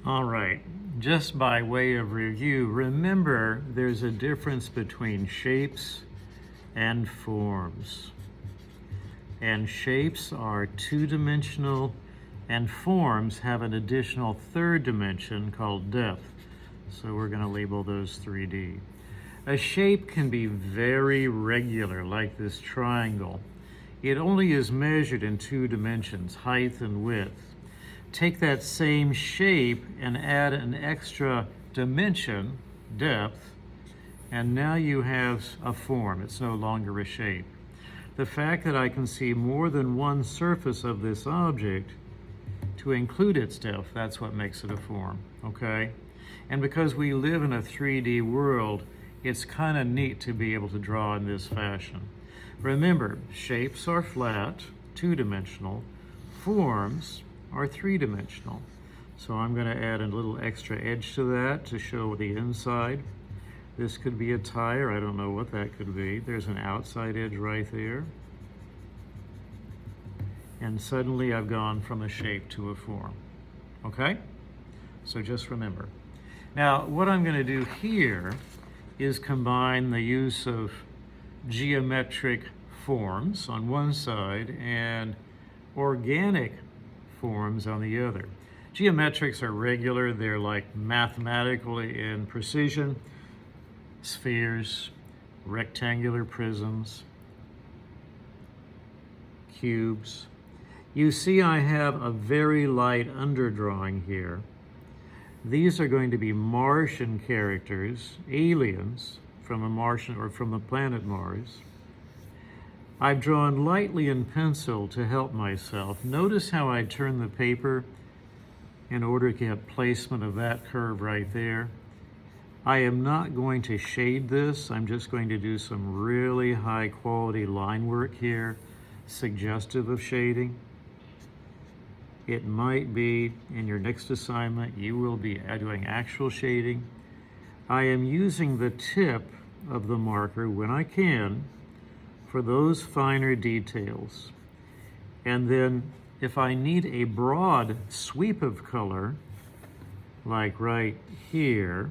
All right, just by way of review, remember there's a difference between shapes and forms. And shapes are two-dimensional, and forms have an additional third dimension called depth. So we're going to label those 3D. A shape can be very regular, like this triangle. It only is measured in 2 dimensions, height and width. Take that same shape and add an extra dimension, depth, and now you have a form. It's no longer a shape. The fact that I can see more than one surface of this object to include its depth, that's what makes it a form, okay? And because we live in a 3D world, it's kind of neat to be able to draw in this fashion. Remember, shapes are flat, 2-dimensional. Forms are 3-dimensional. So I'm going to add a little extra edge to that to show the inside. This could be a tire. I don't know what that could be. There's an outside edge right there. And suddenly I've gone from a shape to a form. Okay? So just remember. Now, what I'm going to do here is combine the use of geometric forms on one side and organic forms on the other. Geometrics are regular. They're like mathematically in precision. Spheres, rectangular prisms, cubes. You see I have a very light underdrawing here. These are going to be Martian characters, aliens from a Martian or from the planet Mars. I've drawn lightly in pencil to help myself. Notice how I turn the paper in order to get placement of that curve right there. I am not going to shade this. I'm just going to do some really high quality line work here, suggestive of shading. It might be in your next assignment, you will be doing actual shading. I am using the tip of the marker when I can for those finer details. And then if I need a broad sweep of color, like right here,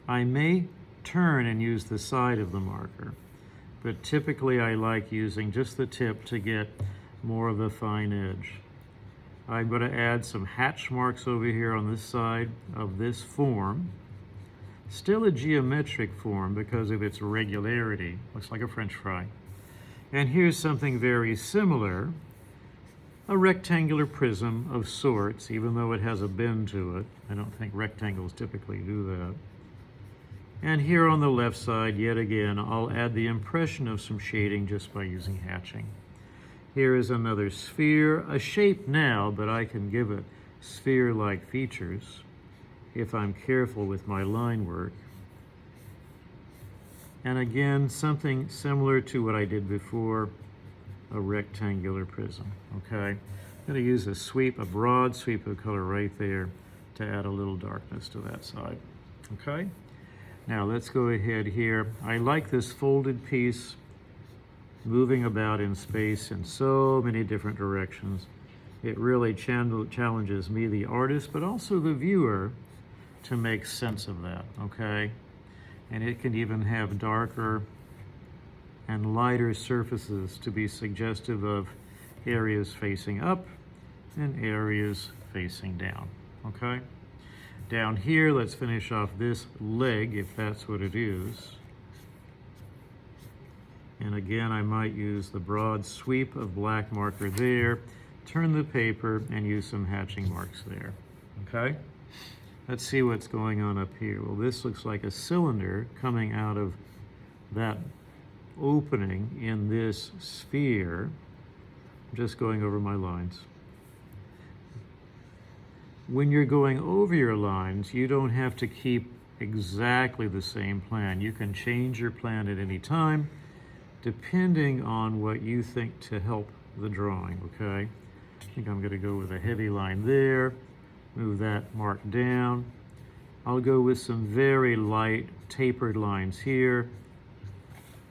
I may turn and use the side of the marker. But typically I like using just the tip to get more of a fine edge. I'm going to add some hatch marks over here on this side of this form. Still a geometric form because of its regularity. Looks like a French fry. And here's something very similar, a rectangular prism of sorts, even though it has a bend to it. I don't think rectangles typically do that. And here on the left side, yet again, I'll add the impression of some shading just by using hatching. Here is another sphere, a shape now, but I can give it sphere-like features if I'm careful with my line work. And again, something similar to what I did before, a rectangular prism, okay? I'm gonna use a broad sweep of color right there to add a little darkness to that side, okay? Now let's go ahead here. I like this folded piece moving about in space in so many different directions. It really challenges me, the artist, but also the viewer, to make sense of that, okay? And it can even have darker and lighter surfaces to be suggestive of areas facing up and areas facing down, okay? Down here, let's finish off this leg, if that's what it is. And again, I might use the broad sweep of black marker there, turn the paper, and use some hatching marks there, okay? Let's see what's going on up here. Well, this looks like a cylinder coming out of that opening in this sphere. I'm just going over my lines. When you're going over your lines, you don't have to keep exactly the same plan. You can change your plan at any time, depending on what you think to help the drawing, okay? I think I'm gonna go with a heavy line there, move that mark down. I'll go with some very light tapered lines here.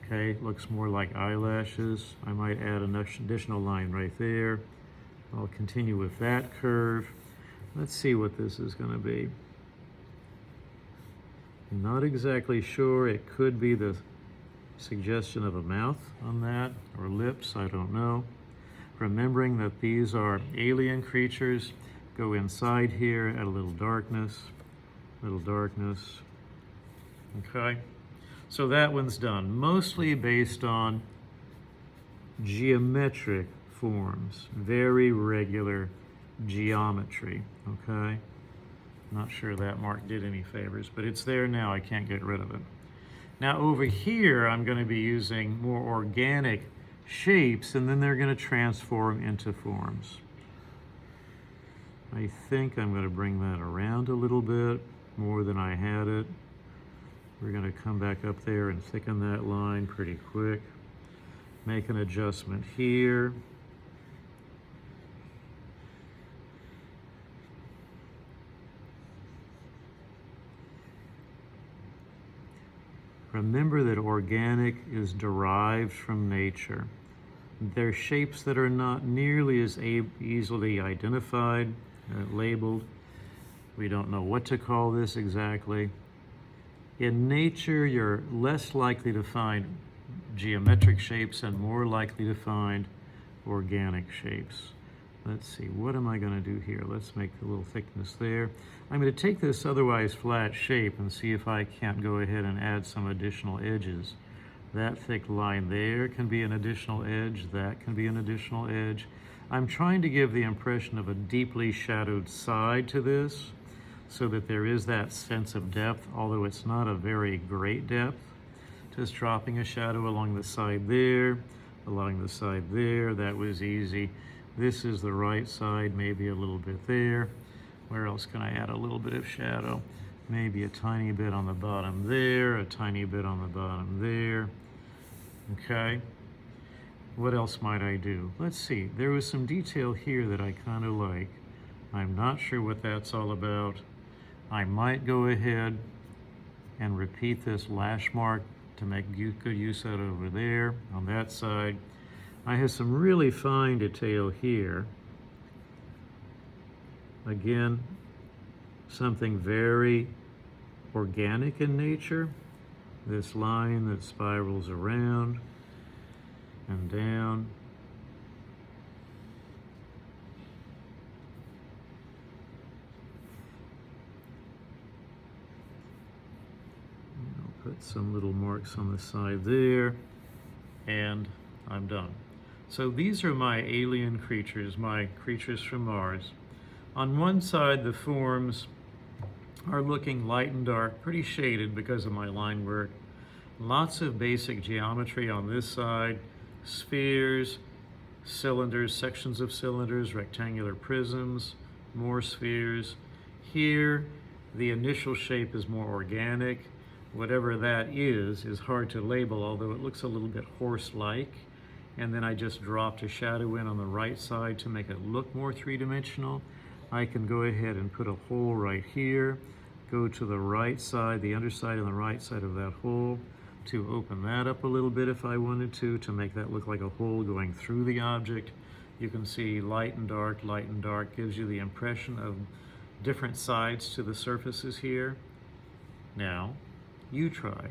Okay, looks more like eyelashes. I might add an additional line right there. I'll continue with that curve. Let's see what this is going to be. Not exactly sure. It could be the suggestion of a mouth on that, or lips, I don't know. Remembering that these are alien creatures, go inside here, add a little darkness, okay? So that one's done, mostly based on geometric forms, very regular geometry, okay? Not sure that mark did any favors, but it's there now, I can't get rid of it. Now over here, I'm going to be using more organic shapes, and then they're going to transform into forms. I think I'm going to bring that around a little bit more than I had it. We're going to come back up there and thicken that line pretty quick. Make an adjustment here. Remember that organic is derived from nature. They're shapes that are not nearly as easily identified, labeled. We don't know what to call this exactly. In nature, you're less likely to find geometric shapes and more likely to find organic shapes. Let's see, what am I going to do here? Let's make a little thickness there. I'm going to take this otherwise flat shape and see if I can't go ahead and add some additional edges. That thick line there can be an additional edge. That can be an additional edge. I'm trying to give the impression of a deeply shadowed side to this so that there is that sense of depth, although it's not a very great depth. Just dropping a shadow along the side there, along the side there. That was easy. This is the right side, maybe a little bit there. Where else can I add a little bit of shadow? Maybe a tiny bit on the bottom there, a tiny bit on the bottom there. Okay. What else might I do? Let's see. There was some detail here that I kind of like. I'm not sure what that's all about. I might go ahead and repeat this lash mark to make good use of it over there on that side. I have some really fine detail here. Again, something very organic in nature. This line that spirals around and down. I'll put some little marks on the side there, and I'm done. So these are my alien creatures, my creatures from Mars. On one side, the forms are looking light and dark, pretty shaded because of my line work. Lots of basic geometry on this side, spheres, cylinders, sections of cylinders, rectangular prisms, more spheres. Here, the initial shape is more organic. Whatever that is hard to label, although it looks a little bit horse-like. And then I just dropped a shadow in on the right side to make it look more three-dimensional. I can go ahead and put a hole right here, go to the right side, the underside and the right side of that hole, to open that up a little bit if I wanted to make that look like a hole going through the object. You can see light and dark gives you the impression of different sides to the surfaces here. Now, you try.